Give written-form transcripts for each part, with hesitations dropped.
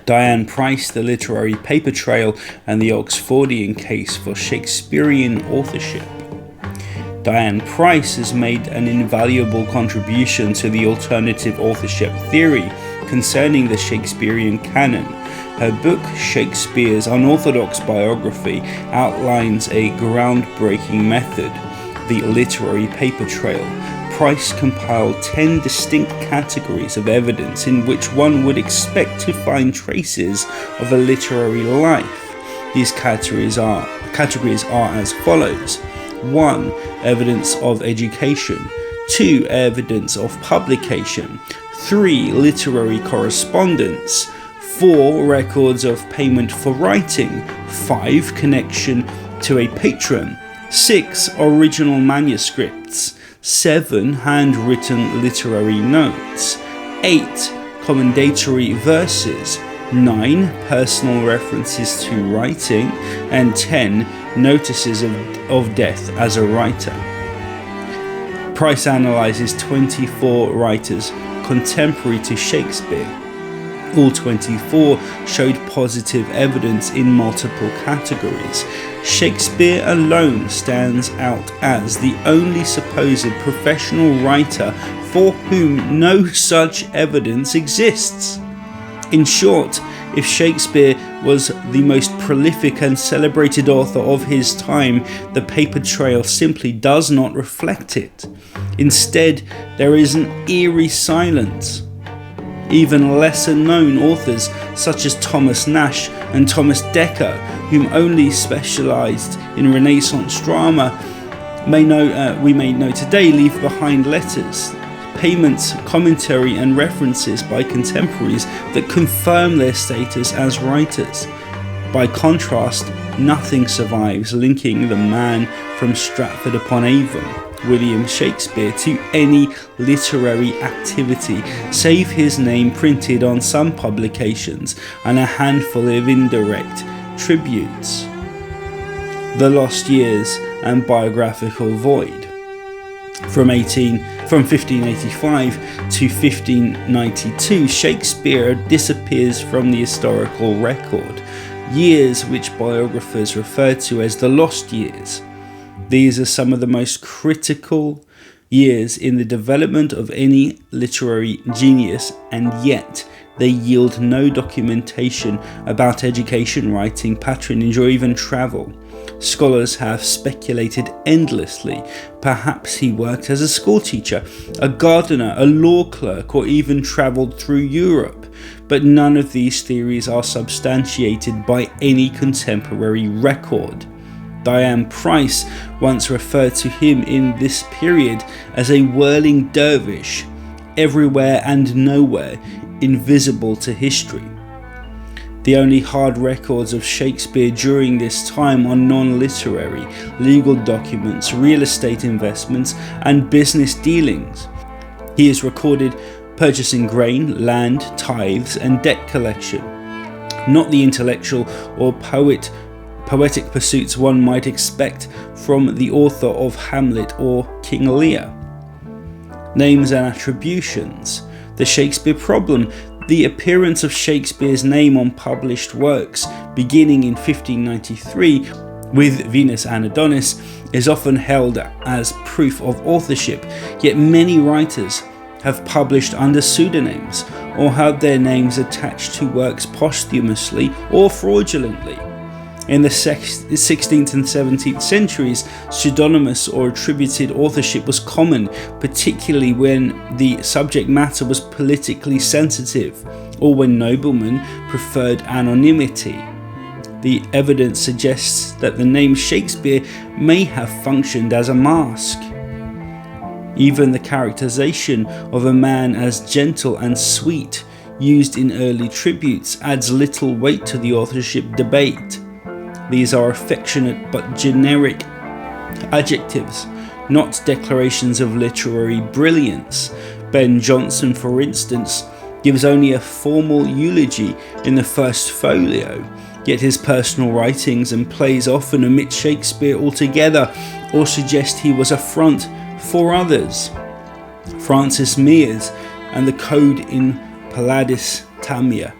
Diane Price, The Literary Paper Trail, and the Oxfordian Case for Shakespearean Authorship. Diane Price has made an invaluable contribution to the alternative authorship theory concerning the Shakespearean canon. Her book, Shakespeares' Unorthodox Biography, outlines a groundbreaking method, the literary paper trail. Price compiled 10 distinct categories of evidence in which one would expect to find traces of a literary life. These categories are as follows. 1. Evidence of education. 2. Evidence of publication. 3. Literary correspondence. 4. Records of payment for writing. 5. Connection to a patron. 6. Original manuscripts. 7. Handwritten literary notes. 8. Commendatory verses. 9. Personal references to writing. And 10. Notices of death as a writer. Price analyzes 24 writers contemporary to Shakespeare. All 24 showed positive evidence in multiple categories. Shakespeare alone stands out as the only supposed professional writer for whom no such evidence exists. In short, if Shakespeare was the most prolific and celebrated author of his time, the paper trail simply does not reflect it. Instead, there is an eerie silence. Even lesser known authors such as Thomas Nash and Thomas Dekker, whom only specialized in Renaissance drama, we may know today, leave behind letters, payments, commentary and references by contemporaries that confirm their status as writers. By contrast, nothing survives linking the man from Stratford-upon-Avon, William Shakespeare, to any literary activity, save his name printed on some publications and a handful of indirect tributes. The Lost Years and Biographical Void. From 1585 to 1592, Shakespeare disappears from the historical record, years which biographers refer to as the lost years. These are some of the most critical years in the development of any literary genius, and yet they yield no documentation about education, writing, patronage, or even travel. Scholars have speculated endlessly. Perhaps he worked as a schoolteacher, a gardener, a law clerk, or even travelled through Europe. But none of these theories are substantiated by any contemporary record. Diane Price once referred to him in this period as a whirling dervish, everywhere and nowhere, invisible to history. The only hard records of Shakespeare during this time are non-literary, legal documents, real estate investments, and business dealings. He is recorded purchasing grain, land, tithes, and debt collection, not the intellectual or poetic pursuits one might expect from the author of Hamlet or King Lear. Names and attributions. The Shakespeare problem. The appearance of Shakespeare's name on published works beginning in 1593 with Venus and Adonis is often held as proof of authorship, yet many writers have published under pseudonyms or had their names attached to works posthumously or fraudulently. In the 16th and 17th centuries, pseudonymous or attributed authorship was common, particularly when the subject matter was politically sensitive or when noblemen preferred anonymity. The evidence suggests that the name Shakespeare may have functioned as a mask. Even the characterization of a man as gentle and sweet used in early tributes adds little weight to the authorship debate. These are affectionate but generic adjectives, not declarations of literary brilliance. Ben Jonson, for instance, gives only a formal eulogy in the first folio, yet his personal writings and plays often omit Shakespeare altogether or suggest he was a front for others. Francis Mears and the Code in Palladius Tamia.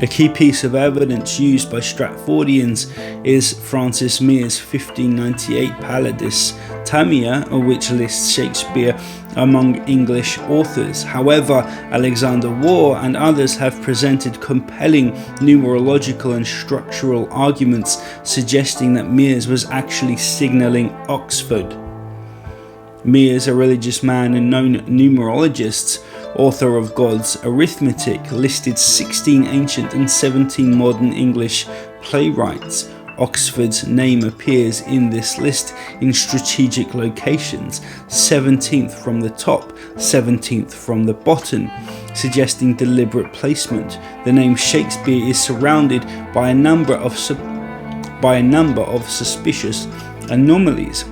A key piece of evidence used by Stratfordians is Francis Mere's 1598 Palladis Tamia, which lists Shakespeare among English authors. However, Alexander Waugh and others have presented compelling numerological and structural arguments suggesting that Meres was actually signalling Oxford. Meres, a religious man and known numerologist, author of God's Arithmetic, listed 16 ancient and 17 modern English playwrights. Oxford's name appears in this list in strategic locations, 17th from the top, 17th from the bottom, suggesting deliberate placement. The name Shakespeare is surrounded by a number of suspicious anomalies,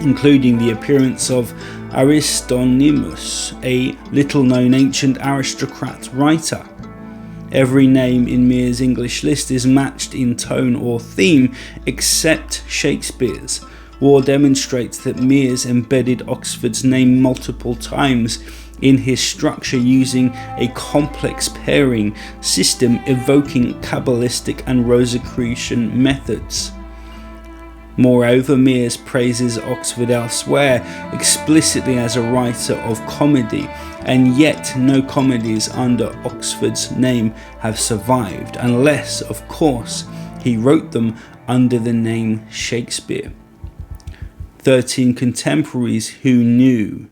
including the appearance of Aristonymus, a little-known ancient aristocrat writer. Every name in Mere's English list is matched in tone or theme, except Shakespeare's. Waugh demonstrates that Meres embedded Oxford's name multiple times in his structure using a complex pairing system evoking Kabbalistic and Rosicrucian methods. Moreover, Meres praises Oxford elsewhere explicitly as a writer of comedy, and yet no comedies under Oxford's name have survived, unless, of course, he wrote them under the name Shakespeare. 13 contemporaries who knew.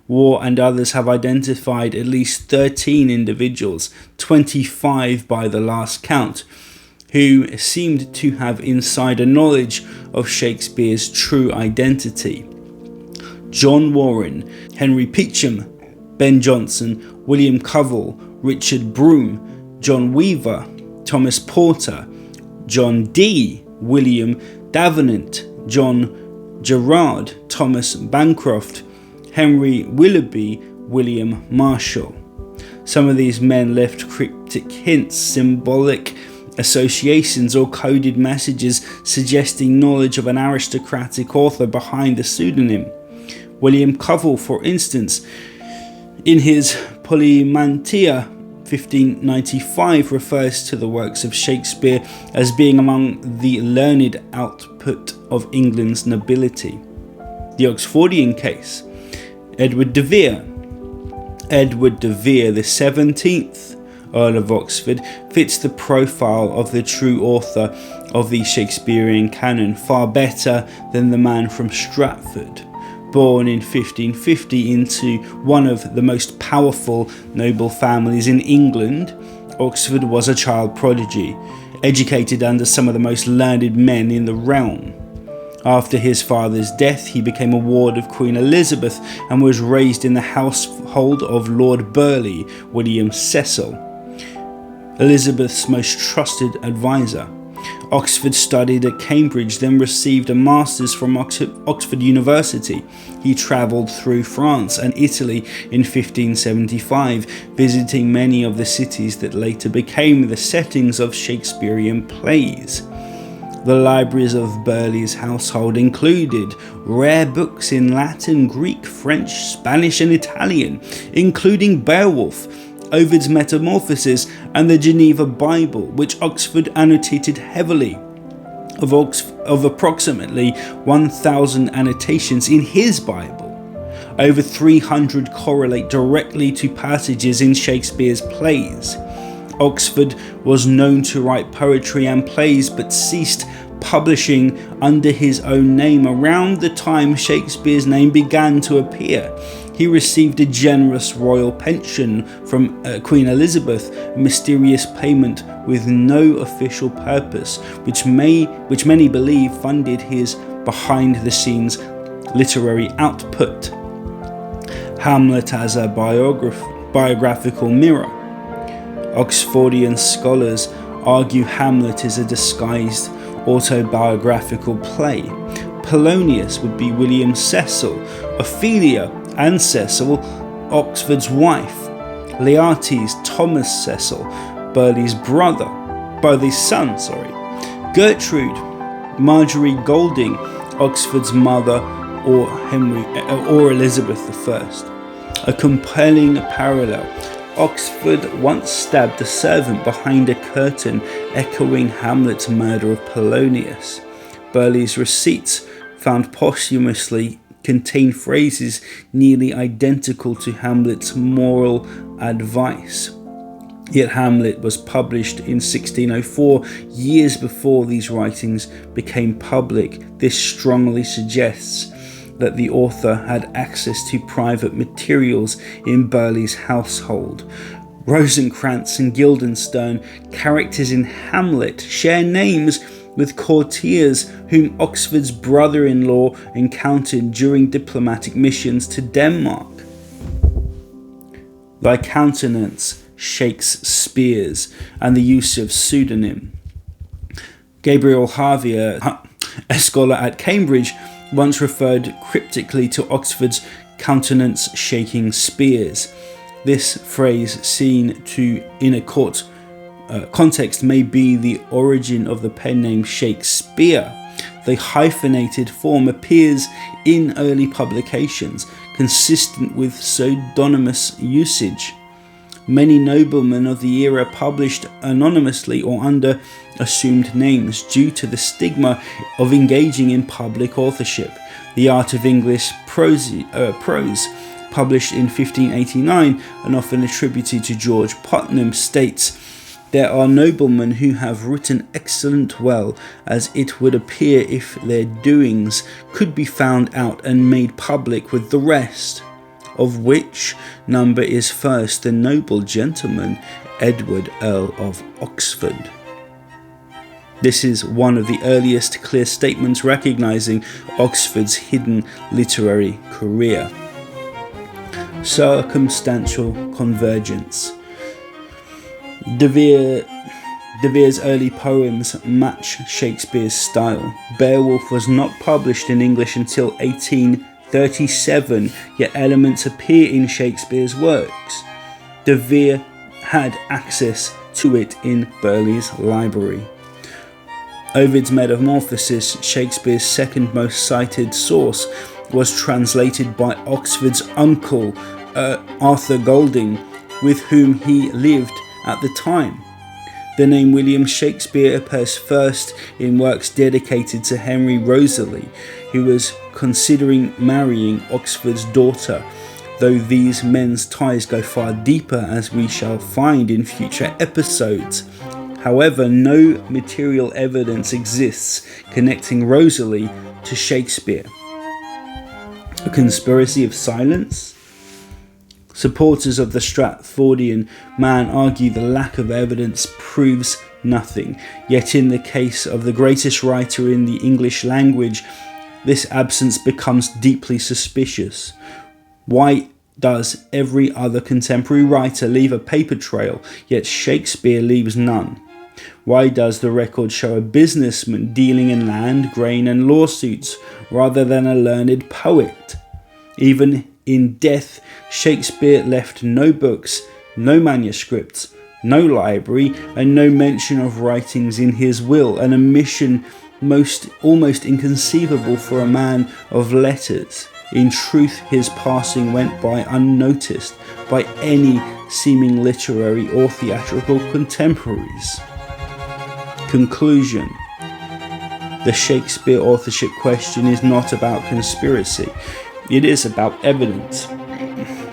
Waugh and others have identified at least 13 individuals, 25 by the last count, who seemed to have insider knowledge of Shakespeare's true identity. John Warren, Henry Peacham, Ben Jonson, William Covell, Richard Broome, John Weaver, Thomas Porter, John Dee, William Davenant, John Gerard, Thomas Bancroft, Henry Willoughby, William Marshall. Some of these men left cryptic hints, symbolic associations or coded messages suggesting knowledge of an aristocratic author behind the pseudonym. William Covell, for instance, in his Polymantia 1595 refers to the works of Shakespeare as being among the learned output of England's nobility. The Oxfordian case. Edward de Vere, the 17th Earl of Oxford, fits the profile of the true author of the Shakespearean canon far better than the man from Stratford. Born in 1550 into one of the most powerful noble families in England, Oxford was a child prodigy, educated under some of the most learned men in the realm. After his father's death, he became a ward of Queen Elizabeth and was raised in the household of Lord Burleigh, William Cecil, Elizabeth's most trusted advisor. Oxford studied at Cambridge, then received a master's from Oxford University. He travelled through France and Italy in 1575, visiting many of the cities that later became the settings of Shakespearean plays. The libraries of Burleigh's household included rare books in Latin, Greek, French, Spanish and Italian, including Beowulf, Ovid's Metamorphoses and the Geneva Bible, which Oxford annotated heavily. Of approximately 1,000 annotations in his Bible, over 300 correlate directly to passages in Shakespeare's plays. Oxford was known to write poetry and plays, but ceased publishing under his own name around the time Shakespeare's name began to appear. He received a generous royal pension from Queen Elizabeth, a mysterious payment with no official purpose, which many believe funded his behind-the-scenes literary output. Hamlet as a biographical mirror. Oxfordian scholars argue Hamlet is a disguised autobiographical play. Polonius would be William Cecil, Ophelia and Cecil, Oxford's wife, Laertes, Thomas Cecil, Burleigh's son, Gertrude, Marjorie Golding, Oxford's mother, or Elizabeth I. A compelling parallel. Oxford once stabbed a servant behind a curtain, echoing Hamlet's murder of Polonius. Burleigh's receipts, found posthumously, contain phrases nearly identical to Hamlet's moral advice. Yet Hamlet was published in 1604, years before these writings became public. This strongly suggests that the author had access to private materials in Burleigh's household. Rosencrantz and Guildenstern, characters in Hamlet, share names with courtiers whom Oxford's brother-in-law encountered during diplomatic missions to Denmark. Thy countenance, Shakespeares, and the use of pseudonym. Gabriel Harvey, a scholar at Cambridge, once referred cryptically to Oxford's countenance shaking spears. This phrase, seen in a court context, may be the origin of the pen name Shakespeare. The hyphenated form appears in early publications, consistent with pseudonymous usage. Many noblemen of the era published anonymously or under assumed names due to the stigma of engaging in public authorship. The Art of English Prose, published in 1589 and often attributed to George Putnam, states, "There are noblemen who have written excellent well, as it would appear if their doings could be found out and made public with the rest, of which number is first the noble gentleman Edward Earl of Oxford." This is one of the earliest clear statements recognizing Oxford's hidden literary career. Circumstantial convergence. De Vere's early poems match Shakespeare's style. Beowulf was not published in English until 1837, yet elements appear in Shakespeare's works. De Vere had access to it in Burleigh's library. Ovid's Metamorphoses, Shakespeare's second most cited source, was translated by Oxford's uncle, Arthur Golding, with whom he lived at the time. The name William Shakespeare appears first in works dedicated to Henry Rosalie, who was considering marrying Oxford's daughter, though these men's ties go far deeper, as we shall find in future episodes. However, no material evidence exists connecting Rosalie to Shakespeare. A conspiracy of silence? Supporters of the Stratfordian man argue the lack of evidence proves nothing, yet in the case of the greatest writer in the English language, this absence becomes deeply suspicious. Why does every other contemporary writer leave a paper trail, yet Shakespeare leaves none? Why does the record show a businessman dealing in land, grain and lawsuits rather than a learned poet? Even in death, Shakespeare left no books, no manuscripts, no library, and no mention of writings in his will, an omission almost inconceivable for a man of letters. In truth, his passing went by unnoticed by any seeming literary or theatrical contemporaries. Conclusion. The Shakespeare authorship question is not about conspiracy. It is about evidence.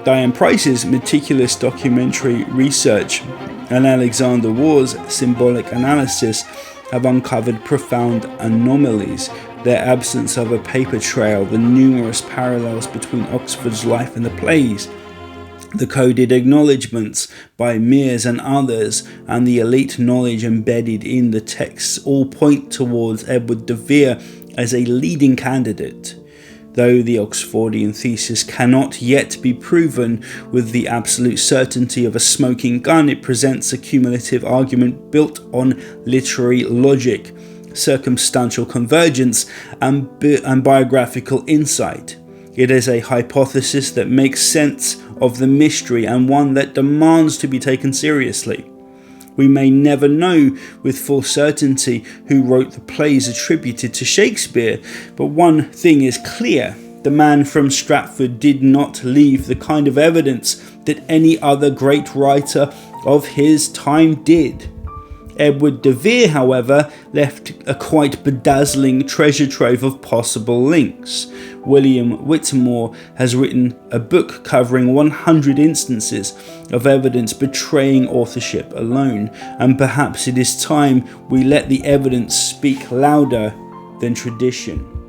Diane Price's meticulous documentary research and Alexander Waugh's symbolic analysis have uncovered profound anomalies. Their absence of a paper trail, the numerous parallels between Oxford's life and the plays, the coded acknowledgements by Mears and others, and the elite knowledge embedded in the texts all point towards Edward de Vere as a leading candidate. Though the Oxfordian thesis cannot yet be proven with the absolute certainty of a smoking gun, it presents a cumulative argument built on literary logic, circumstantial convergence, and biographical insight. It is a hypothesis that makes sense of the mystery and one that demands to be taken seriously. We may never know with full certainty who wrote the plays attributed to Shakespeare, but one thing is clear: the man from Stratford did not leave the kind of evidence that any other great writer of his time did. Edward de Vere, however, left a quite bedazzling treasure trove of possible links. William Whittemore has written a book covering 100 instances of evidence betraying authorship alone, and perhaps it is time we let the evidence speak louder than tradition.